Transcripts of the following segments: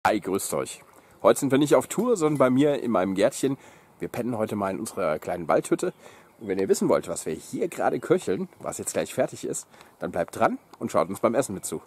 Hi, grüßt euch. Heute sind wir nicht auf Tour, sondern bei mir in meinem Gärtchen. Wir pennen heute mal in unserer kleinen Waldhütte. Und wenn ihr wissen wollt, was wir hier gerade köcheln, was jetzt gleich fertig ist, dann bleibt dran und schaut uns beim Essen mit zu.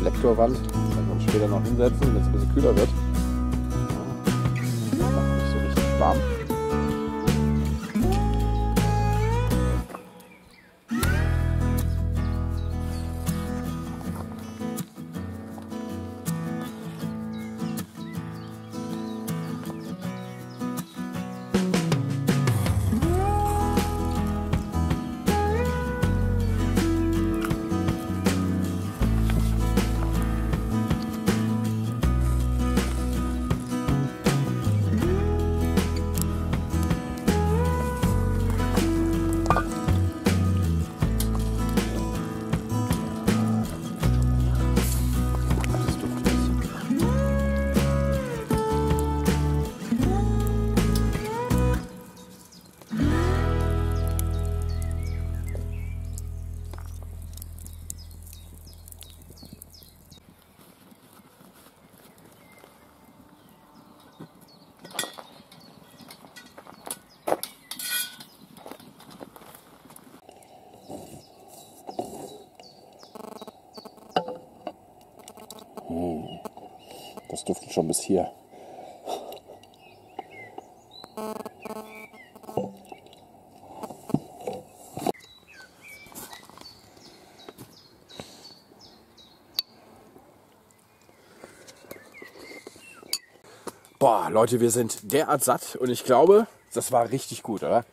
Reflektorwand, wenn wir uns später noch hinsetzen, wenn es ein bisschen kühler wird. Ja, macht nicht so richtig warm. Das duftet schon bis hier. Boah, Leute, wir sind derart satt und ich glaube, das war richtig gut, oder?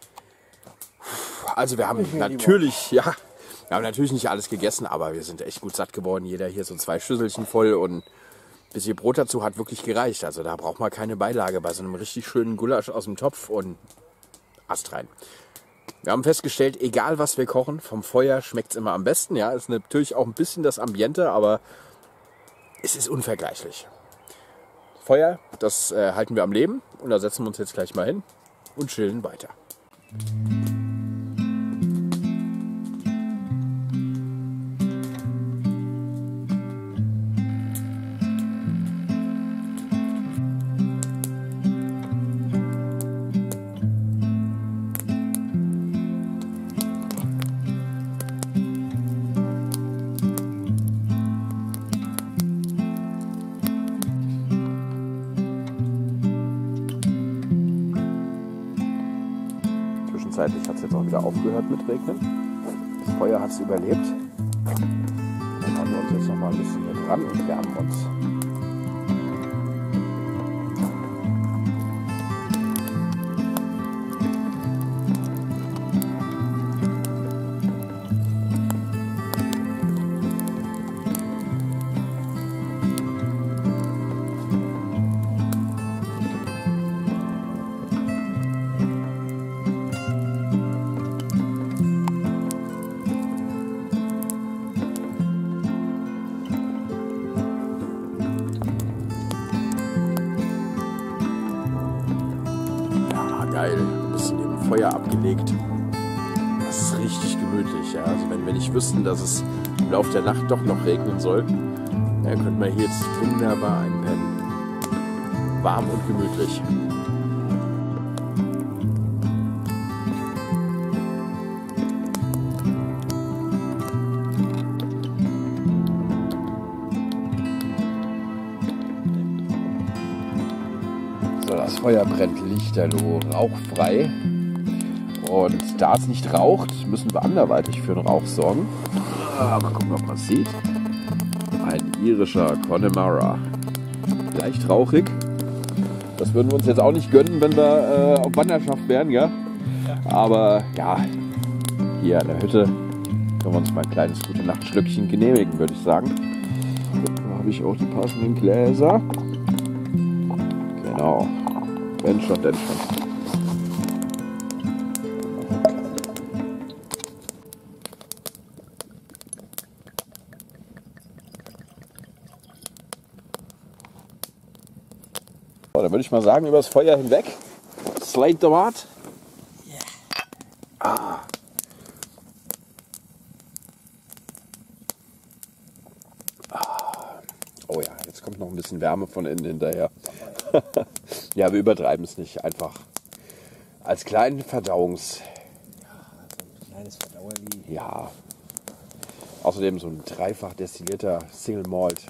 Also wir haben natürlich, wir haben natürlich nicht alles gegessen, aber wir sind echt gut satt geworden. Jeder hier so 2 Schüsselchen voll und ein bisschen Brot dazu hat wirklich gereicht. Also da braucht man keine Beilage bei so einem richtig schönen Gulasch aus dem Topf und Ast rein. Wir haben festgestellt, egal was wir kochen, vom Feuer schmeckt es immer am besten. Ja, ist natürlich auch ein bisschen das Ambiente, aber es ist unvergleichlich. Feuer, das halten wir am Leben und da setzen wir uns jetzt gleich mal hin und chillen weiter. Zwischenzeitlich hat es jetzt auch wieder aufgehört mit Regnen. Das Feuer hat es überlebt. Dann machen wir uns jetzt noch mal ein bisschen hier dran und wärmen uns. geil, ein bisschen neben dem Feuer abgelegt. Das ist richtig gemütlich. Ja? Also wenn wir nicht wüssten, dass es im Laufe der Nacht doch noch regnen soll, dann könnte man hier jetzt wunderbar einpennen. Warm und gemütlich. So, das Feuer brennt lichterloh, rauchfrei. Und da es nicht raucht, müssen wir anderweitig für den Rauch sorgen. Mal gucken, ob man es sieht. Ein irischer Connemara. Leicht rauchig. Das würden wir uns jetzt auch nicht gönnen, wenn wir auf Wanderschaft wären, ja? Aber ja, hier an der Hütte können wir uns mal ein kleines Gute-Nacht-Schlückchen genehmigen, würde ich sagen. Da habe ich auch die passenden Gläser. Genau. Wenn schon, denn schon. So, dann würde ich mal sagen, über das Feuer hinweg. Slate the what? Yeah. Ah. Oh ja, jetzt kommt noch ein bisschen Wärme von innen hinterher. Ja, wir übertreiben es nicht. Einfach als kleinen Verdauungs... Ja, so ein kleines Verdauerli. Ja. Außerdem so ein dreifach destillierter Single Malt.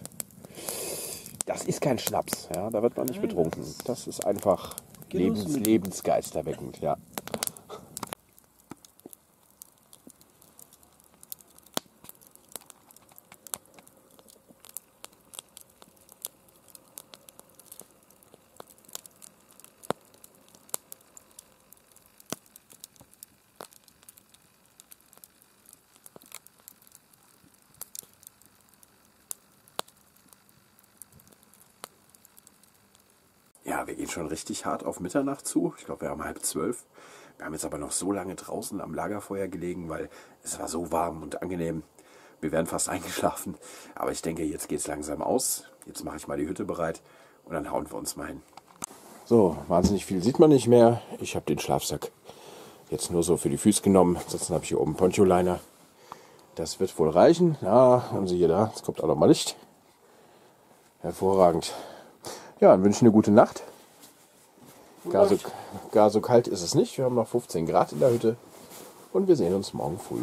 Das ist kein Schnaps, ja, da wird man nicht betrunken. Das ist einfach lebensgeisterweckend, ja. Ja, wir gehen schon richtig hart auf Mitternacht zu. Ich glaube, wir haben 11:30. Wir haben jetzt aber noch so lange draußen am Lagerfeuer gelegen, weil es war so warm und angenehm. Wir wären fast eingeschlafen. Aber ich denke, jetzt geht es langsam aus. Jetzt mache ich mal die Hütte bereit und dann hauen wir uns mal hin. So, wahnsinnig viel sieht man nicht mehr. Ich habe den Schlafsack jetzt nur so für die Füße genommen. Ansonsten habe ich hier oben Poncho-Liner. Das wird wohl reichen. Ja, haben Sie hier da. Jetzt kommt auch noch mal Licht. Hervorragend. Ja, dann wünsche ich eine gute Nacht. Gar so kalt ist es nicht. Wir haben noch 15 Grad in der Hütte. Und wir sehen uns morgen früh.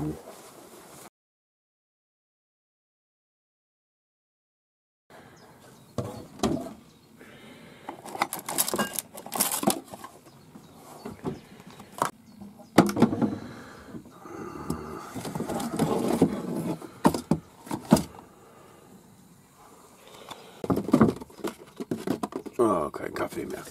Oh, kein Kaffee mehr.